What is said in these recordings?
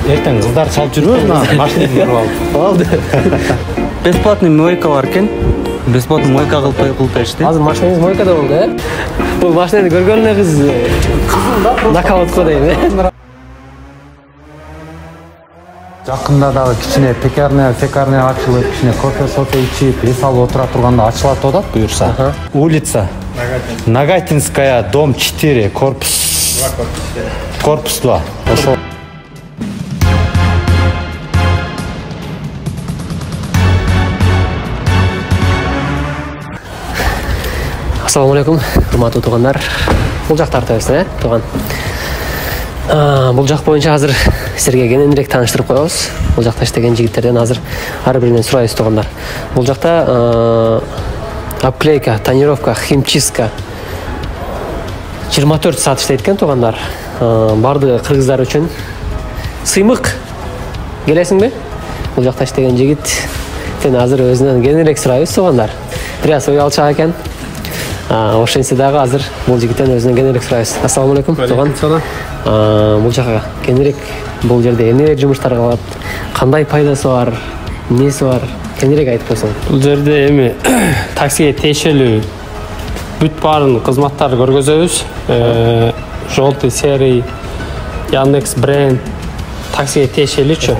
Эртең кыздар чалып жүрбөйбү? Машинаны көрүп алып. Алды. Бесплатный мойка бар экен. Бесплатный мойка кылып беришти. Азыр машинаңыз мойкада болду, э? Бул машинаны көргөн эле кыз нокаутко дейм, э? Жакында дагы кичине пекарня ачылып, кичине кофе ичип, эс алып отура турганда ачылат деп атат буюрса. Улица Нагатинская, дом 4, корпус 2. Ошо. Ассаламу алейкум, урматтуу туугандар. Бул жак тартабыз, э, тууган. Бул жак боюнча азыр силерге кененирээк тааныштырып коебуз. Бул жакта иштеген жигиттерден азыр ар биринен сурайбыз, туугандар. Бул жакта обклейка, тонировка, химчистка 24 саат иштейт экен, туугандар. Бардыгы кыргыздар үчүн. Сыймык, келесиңби? Бул жакта иштеген жигит. Сен азыр өзүнөн кененирээк сурайбыз, туугандар. Бираз ой алчак экен. Ошентсе дагы азыр бул жигиттен өзүнөн кененирээк сурайбыз. Ассаламу алейкум, тууган. Бул жака кененирээк, бул жерде эмне жумуштар кылат, кандай пайдасы бар, эмнеси бар, кененирээк айтып койсоң. Бул жерде эми таксиге тиешелүү бүт баарын кызматтарды көргөзөбүз. Желтый, серый, Яндекс бренд таксиге тиешелүүчү.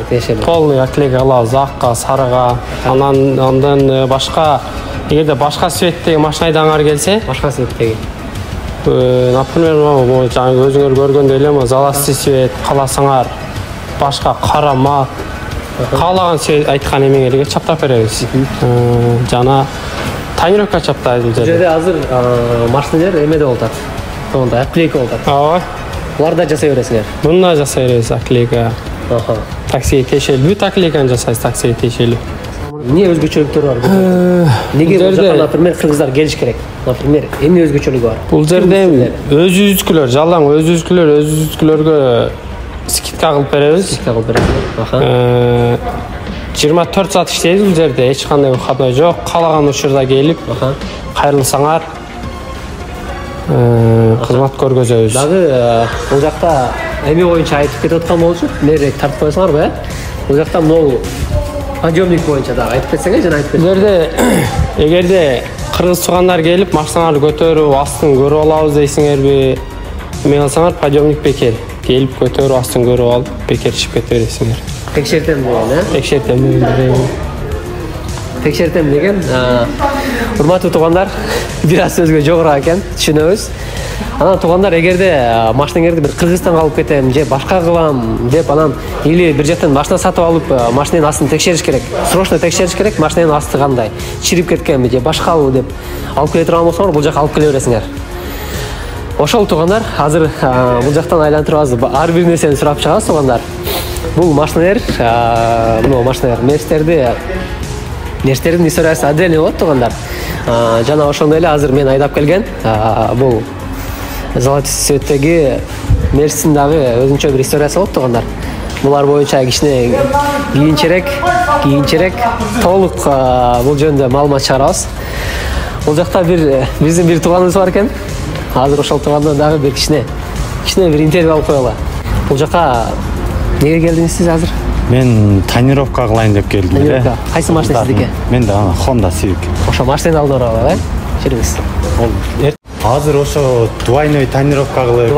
Полный оклейка алабыз, акка, сарыга, андан башка. Эгерде башка цветтеги машина айдагыңар келсе, Башка цветтеги. Например, жаңы өзүңөр көргөндөй эле золотистый цвет кааласаңар, башка кара мак, каалаган цвет айткан эмеңерге чаптап беребиз. Жана тонировка чаптайбыз бул жерде. Жерде азыр машиналар эмеде болуп атат. Сонда оклейка болуп атат. Ооба. Буларда жасай бересиңер. Мында жасай беребиз оклейка. Таксиге тиешелүү бүт оклейканы жасайбыз, таксиге тиешелүү. Эмне өзгөчөлүктөр бар? Неге бул жака, например, кыргыздар келиш керек? Например, эмне өзгөчөлүгү бар? Бул жерде өзүбүздүкүлөр, жалаң өзүбүздүкүлөргө скидка кылып беребиз. 24 саат иштейбиз бул жерде, эч кандай выходной жок. Каалаган учурда келип, кайрылсаңар кызмат көргөзөбүз. Дагы бул жакта эме боюнча айтып кетип аткан болчу, нерек тартып койсоңарбы, э? Бул жакта могул подъемник боюнча дагы айтып кетсеңер, жана айтып кетсеңер. Бул жерде эгерде кыргыз туугандар келип, машиналарды көтөрүп, астын көрүп алабыз дейсиңерби, эме кылсаңар, подъемник бекер. Келип көтөрүп, астын көрүп алып, бекер чыгып кете бересиңер. Текшертем деген, э? Текшертем деген. Текшертем деген, урматтуу туугандар, бир аз сөзгө жогору экен, түшүнөбүз. Анан туугандар, эгерде машинаңарды бир Кыргызстанга алып кетем, же башка кылам деп, анан или бир жактан машина сатып алып, машинанын астын текшериш керек. Срочно текшериш керек, машинанын асты кандай, чирип кеткенби же башкабы деп алып келе турган болсоңор, бул жака алып келе бересиңер. Ошол туугандар, азыр бул жактан айлантырабыз, ар бир нерсени сурап чыгабыз, туугандар. Бул машиналар, мына машиналар, нерстердин историясы отдельный болот, туугандар. Жана ошондой эле азыр мен айдап келген, бул золотистый цветтеги нерсинин дагы өзүнчө бир историясы болот, туугандар. Булар боюнча кичине кийинчерээк толук бул жөнүндө маалымат чыгарабыз. Бул жакта биздин бир тууганыбыз бар экен. Азыр ошол туугандан дагы бир кичине бир интервью алып коелу. Бул жака неге келдиңиз сиз азыр? Мен тонировка кылайын деп келдим эле. Кайсы машина сиздики? Менде Honda Civic. Ошо машинаны алдын ала, чирибиз. Азыр ошо двойной тонировка кылып,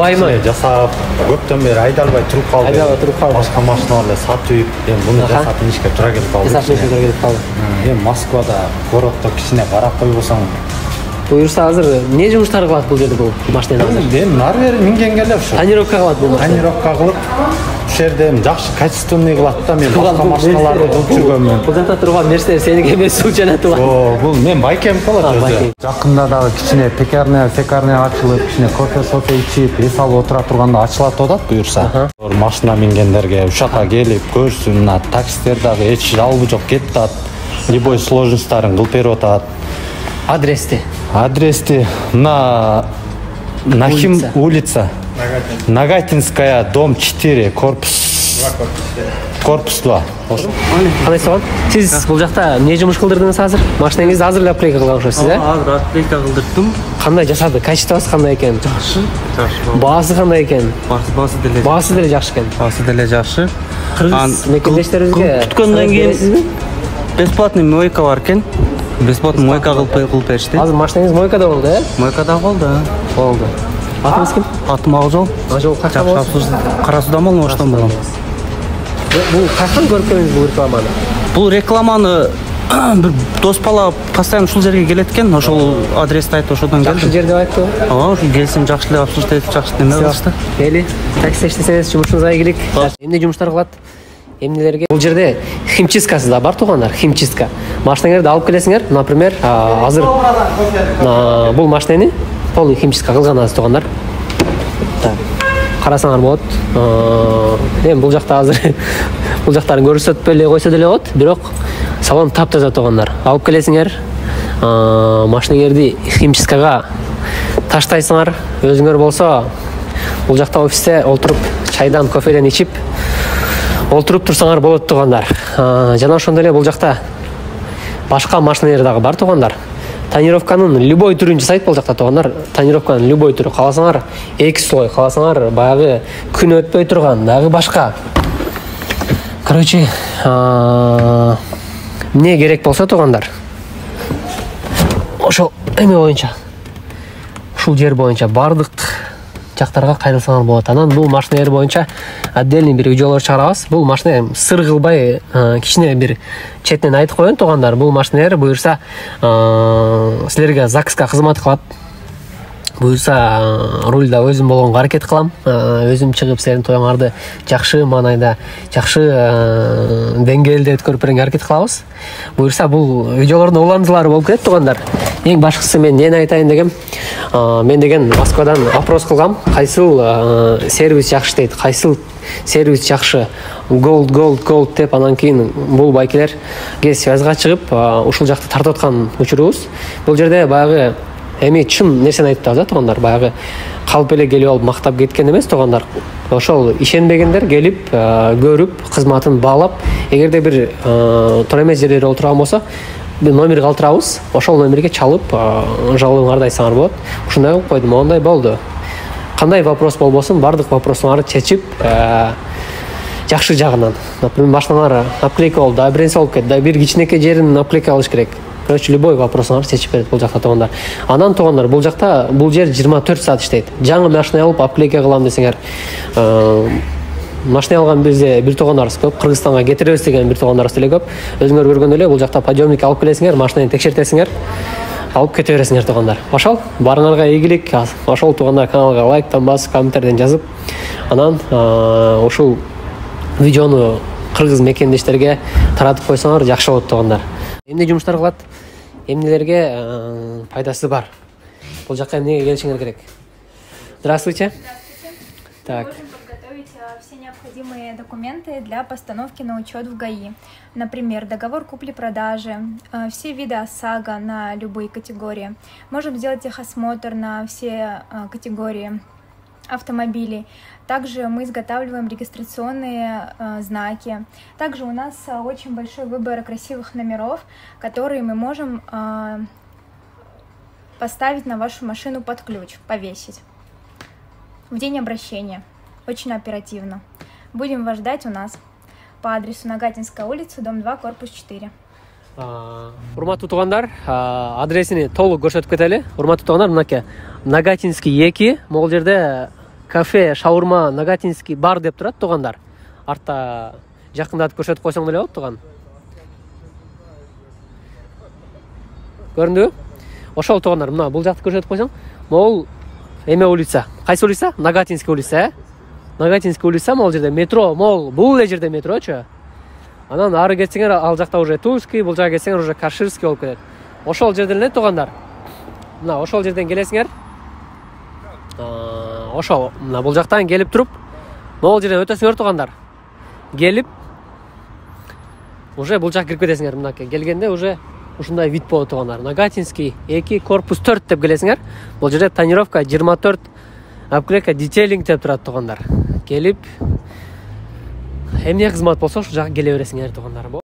жасап, көптөн бери айдалбай туруп калды. Башка машиналарды сатып, эми муну жасап ишке туура келип калды. Эми Москвада, городдо кичине карап койбосоң, буюрса азыр эмне жумуштар кылат бул жерде бул машинаны азыр? Эми нары бери мингенге эле ошо. Тонировка кылат бул машина. Тонировка кылып, ушул жерде жакшы качественный кылат да, мен башка машиналарды кылып жүргөнмүн. Бул жакта турган нерселер сеники эмес, суу жана тууган. Бул мен байкем болот өзү. Жакында дагы кичине пекарня ачылып, кичине кофе ичип, эс алып отура турганда ачылат деп атат буюрса. Машина мингендерге ушака келип көрсүн, мына таксистер дагы эч жалобы жок, кетип атат. Любой сложностьтарын кылып берип атат. Адрести на Нахим улица Нагатинская, дом 4, корпус Корпустуу. Кандай соған? Сіз бұл жақта не жұмыс қылдырдыңыз қазір? Машинаңызды азыр апплейка қылған жоқсыз, ә? Азыр апплейка кылдырдым. Қандай жасады? Качествосы қандай екен? Жакшы. Баасы қандай екен? Баасы деле жақсы екен. Баасы деле жакшы. Қырғыз мекендештеріңізге күткөндөн кийин бесплатный мойка бар экен. Бесплатный мойка кылып беришти. Азыр машинаңыз мойкада болды, ә? Мойкада болду. Болды. Атыңыз кім? Атым Акжол. Акжол қақта боласыз? Карасудан болом, Оштон болом. Бұл қашан көріп келдіңіз бұл рекламаны? Бұл рекламаны bir дос бала постоянно ушул жерге келет экен, ошол адрести айтып ошодон келдим. Жакшы жер деп айтты. Ошо келсем жакшы эле обслуживать этип жакшы неме кылышты. Мейли, такси иштесеңиз жумушуңузга ийгилик. Эмне жумуштар кылат? Эмнелерге? Бул жерде химчисткасы да бар тугандар, химчистка. Машинаңарды алып келесиңер, например, азыр бул машинени полный химчистка кылганасыз тугандар. Карасаңар болот. Эми бул жакта азыр бул жактарын көрсөтпөй эле койсо деле болот, бирок салон таптаза тугандар. Алып келесиңер, машинаңарды химчисткага таштайсыңар. Өзүңөр болсо бул жакта офисте олтуруп чайдан, кофеден ичип олтуруп турсаңар болот тугандар. Жана ошондой эле бул жакта башка машиналар дагы бар тугандар. Тонировканын любой түрүн жасайт бул жакта тугандар. Тонировканын любой түрү. Кааласаңар 2 слой, кааласаңар баягы күн өтпөй турган дагы башка. Короче, эмне керек болсо тугандар, ошол эме боюнча, ушул жер боюнча бардык жактарга кайрылсаңар болот. Анан бул машиналар боюнча отдельный бир видеолор чыгарабыз. Бул машина сыр кылбай кичине бир четинен айтып коеюн тугандар. Бул машиналар буюрса силерге ЗАГСка кызмат кылат. Буюрса рульда өзүм болгонго аракет кылам. Өзүм чыгып силердин тоюңарды жакшы маанайда, жакшы деңгээлде өткөрүп берүүгө аракет кылабыз. Буюрса бул видеолордун уландылары болуп кетет тугандар. Эң башкысы мен эмне айтайын дегем, мен деген Москвадан опрос кылгам, кайсыл сервис жакшы дейт, кайсыл сервис жакшы, gold деп, анан кийин бул байкелерге связга чыгып, ушул жакты тартып аткан учурубуз. Бул жерде баягы эми чын нерсени айтып атабыз тугандар, баягы калп эле келип алып мактап кеткен эмес тугандар. Ошол ишенбегендер келип, көрүп, кызматын баалап, эгерде бир туура эмес жерде отурган болсо, номер калтырабыз, ошол номерге чалып, жалобуңарды айтсаңар болот. Ушундай кылып койдум, моундай болду. Кандай вопрос болбосун, бардык вопросуңарды чечип, жакшы жагынан. Например, машиналар апплейка болду, да биринси болуп кетти, да бир кичинекей жерин апплейка кылыш керек. Короче, любой вопросуңарды чечип берет бул жакта тугандар. Анан тугандар, бул жакта бул жер 24 саат иштейт. Жаңы машина алып апплейка кылам десеңер, машина алган бизде бир туугандарыбыз көп, Кыргызстанга кетиребиз деген бир туугандарыбыз деле көп. Өзүңөр көргөндөй эле бул жакта подъемник алып келесиңер, машинаны текшертесиңер, алып кете бересиңер тугандар. Ошол баарыңарга ийгилик. Ошол тугандар каналга лайктан басып, комменттерден жазып, анан ушул видеону кыргыз мекендештерге таратып койсоңор жакшы болот тугандар. Эмне жумуштар кылат? Эмнелерге пайдасы бар? Бул жакка эмнеге келишиңер керек? Здравствуйте. Так. Все необходимые документы для постановки на учет в ГАИ. Например, договор купли-продажи, все виды ОСАГО на любые категории. Можем сделать техосмотр на все категории автомобилей. Также мы изготавливаем регистрационные знаки. Также у нас очень большой выбор красивых номеров, которые мы можем поставить на вашу машину под ключ, повесить в день обращения. Очень оперативно. Будем вас ждать у нас по адресу Нагатинская улица, дом 2, корпус 4. Урматтуу туугандар, адресini толук көрсөтүп кетели. Урматтуу туугандар, мынакей Нагатинский 2, могул жерде кафе, шаурма Нагатинский бар деп турат туугандар. Артта жакындатып көрсөтүп койсоң деле болот тууган. Көрүндүбү? Ошол туугандар, мына бул жакты көрсөтүп койсоң, могул эме улица. Кайсы улица? Нагатинский улица, Нагатинский улица, могул жерде метро, могул бул эле жерде метрочу. Анан ары кетсеңер, ал жакта уже Тульский, бул жакка кетсеңер уже Каширский болуп кетет. Ошол жерден эле туугандар. Мына ошол жерден келесиңер. Ошол мына бул жактан келип туруп, могул жерден өтөсүңөр туугандар. Келип уже бул жакка кирип кетесиңер. Мынакей келгенде уже ушундай вид болот туугандар. Нагатинский 2, корпус 4 деп келесиңер. Бул жерде тонировка 24, апплейка детейлинг деп турат туугандар. Келип эмне кызмат болсо ушул жака келе бересиңер туугандарым.